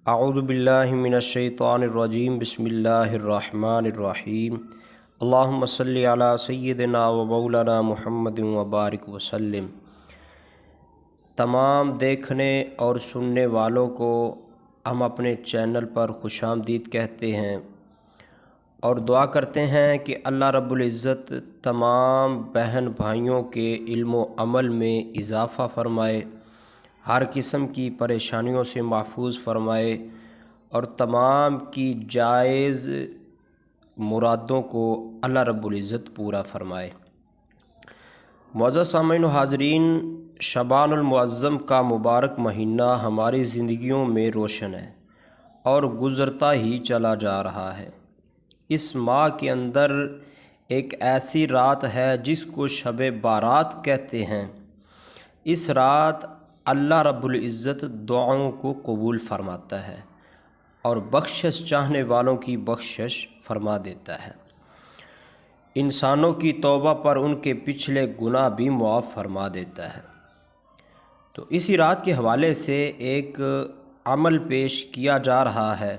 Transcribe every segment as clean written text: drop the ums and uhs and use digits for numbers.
اعوذ باللہ من الشیطان الرجیم بسم اللہ الرحمن الرحیم اللہم صلی علی سیدنا و مولانا محمد وبارک وسلم۔ تمام دیکھنے اور سننے والوں کو ہم اپنے چینل پر خوش آمدید کہتے ہیں اور دعا کرتے ہیں کہ اللہ رب العزت تمام بہن بھائیوں کے علم و عمل میں اضافہ فرمائے، ہر قسم کی پریشانیوں سے محفوظ فرمائے اور تمام کی جائز مرادوں کو اللہ رب العزت پورا فرمائے۔ معزز سامعین و حاضرین، شعبان المعظم کا مبارک مہینہ ہماری زندگیوں میں روشن ہے اور گزرتا ہی چلا جا رہا ہے۔ اس ماہ کے اندر ایک ایسی رات ہے جس کو شب بارات کہتے ہیں۔ اس رات اللہ رب العزت دعاؤں کو قبول فرماتا ہے اور بخشش چاہنے والوں کی بخشش فرما دیتا ہے۔ انسانوں کی توبہ پر ان کے پچھلے گناہ بھی معاف فرما دیتا ہے۔ تو اسی رات کے حوالے سے ایک عمل پیش کیا جا رہا ہے۔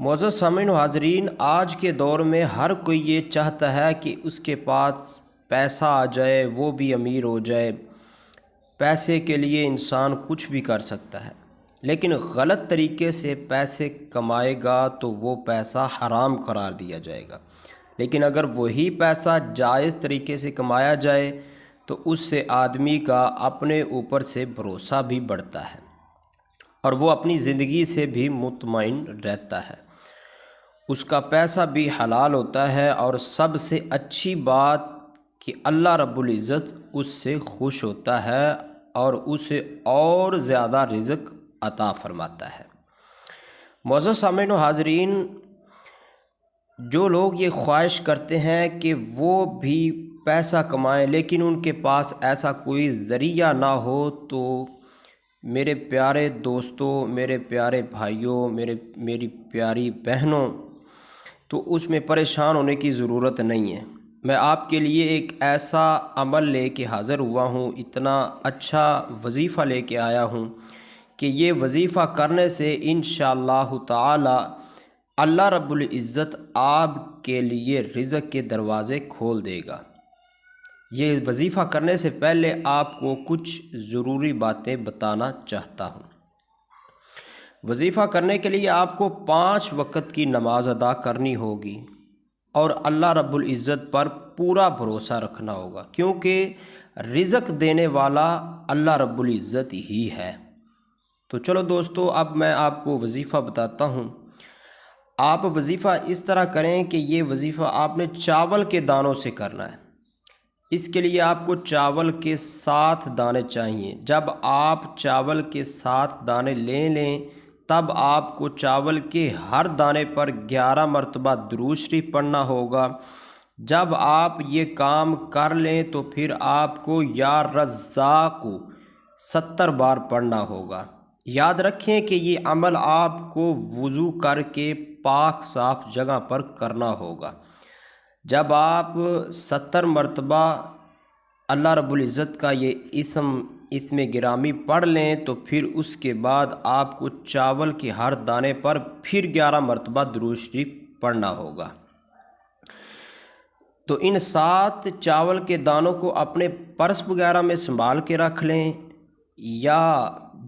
معزز سامعین و حاضرین، آج کے دور میں ہر کوئی یہ چاہتا ہے کہ اس کے پاس پیسہ آ جائے، وہ بھی امیر ہو جائے۔ پیسے کے لیے انسان کچھ بھی کر سکتا ہے، لیکن غلط طریقے سے پیسے کمائے گا تو وہ پیسہ حرام قرار دیا جائے گا، لیکن اگر وہی پیسہ جائز طریقے سے کمایا جائے تو اس سے آدمی کا اپنے اوپر سے بھروسہ بھی بڑھتا ہے اور وہ اپنی زندگی سے بھی مطمئن رہتا ہے۔ اس کا پیسہ بھی حلال ہوتا ہے اور سب سے اچھی بات کہ اللہ رب العزت اس سے خوش ہوتا ہے اور اسے اور زیادہ رزق عطا فرماتا ہے۔ معزز سامعین و حاضرین، جو لوگ یہ خواہش کرتے ہیں کہ وہ بھی پیسہ کمائیں لیکن ان کے پاس ایسا کوئی ذریعہ نہ ہو، تو میرے پیارے دوستوں، میرے پیارے بھائیوں، میری پیاری بہنوں، تو اس میں پریشان ہونے کی ضرورت نہیں ہے۔ میں آپ کے لیے ایک ایسا عمل لے کے حاضر ہوا ہوں، اتنا اچھا وظیفہ لے کے آیا ہوں کہ یہ وظیفہ کرنے سے انشاءاللہ تعالی اللہ رب العزت آپ کے لیے رزق کے دروازے کھول دے گا۔ یہ وظیفہ کرنے سے پہلے آپ کو کچھ ضروری باتیں بتانا چاہتا ہوں۔ وظیفہ کرنے کے لیے آپ کو 5 وقت کی نماز ادا کرنی ہوگی اور اللہ رب العزت پر پورا بھروسہ رکھنا ہوگا، کیونکہ رزق دینے والا اللہ رب العزت ہی ہے۔ تو چلو دوستو، اب میں آپ کو وظیفہ بتاتا ہوں۔ آپ وظیفہ اس طرح کریں کہ یہ وظیفہ آپ نے چاول کے دانوں سے کرنا ہے۔ اس کے لیے آپ کو چاول کے 7 دانے چاہیے۔ جب آپ چاول کے 7 دانے لیں تب آپ کو چاول کے ہر دانے پر 11 مرتبہ درود شریف پڑھنا ہوگا۔ جب آپ یہ کام کر لیں تو پھر آپ کو یا رزاق 70 بار پڑھنا ہوگا۔ یاد رکھیں کہ یہ عمل آپ کو وضو کر کے پاک صاف جگہ پر کرنا ہوگا۔ جب آپ 70 مرتبہ اللہ رب العزت کا یہ اسم گرامی پڑھ لیں تو پھر اس کے بعد آپ کو چاول کے ہر دانے پر پھر 11 مرتبہ درود شریف پڑھنا ہوگا۔ تو ان 7 چاول کے دانوں کو اپنے پرس وغیرہ میں سنبھال کے رکھ لیں یا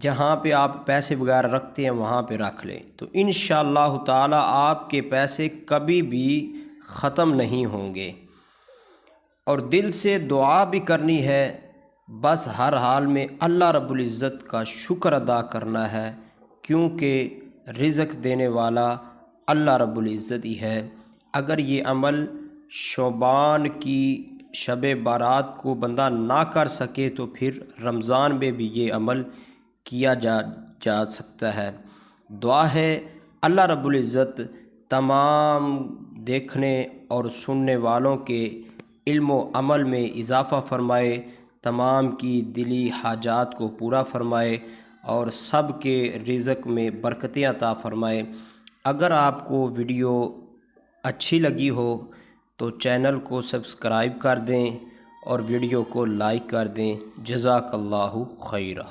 جہاں پہ آپ پیسے وغیرہ رکھتے ہیں وہاں پہ رکھ لیں، تو انشاءاللہ تعالی آپ کے پیسے کبھی بھی ختم نہیں ہوں گے۔ اور دل سے دعا بھی کرنی ہے، بس ہر حال میں اللہ رب العزت کا شکر ادا کرنا ہے، کیونکہ رزق دینے والا اللہ رب العزت ہی ہے۔ اگر یہ عمل شعبان کی شب بارات کو بندہ نہ کر سکے تو پھر رمضان میں بھی یہ عمل کیا جا سکتا ہے۔ دعا ہے اللہ رب العزت تمام دیکھنے اور سننے والوں کے علم و عمل میں اضافہ فرمائے، تمام کی دلی حاجات کو پورا فرمائے اور سب کے رزق میں برکتیں عطا فرمائے۔ اگر آپ کو ویڈیو اچھی لگی ہو تو چینل کو سبسکرائب کر دیں اور ویڈیو کو لائک کر دیں۔ جزاک اللہ خیرہ۔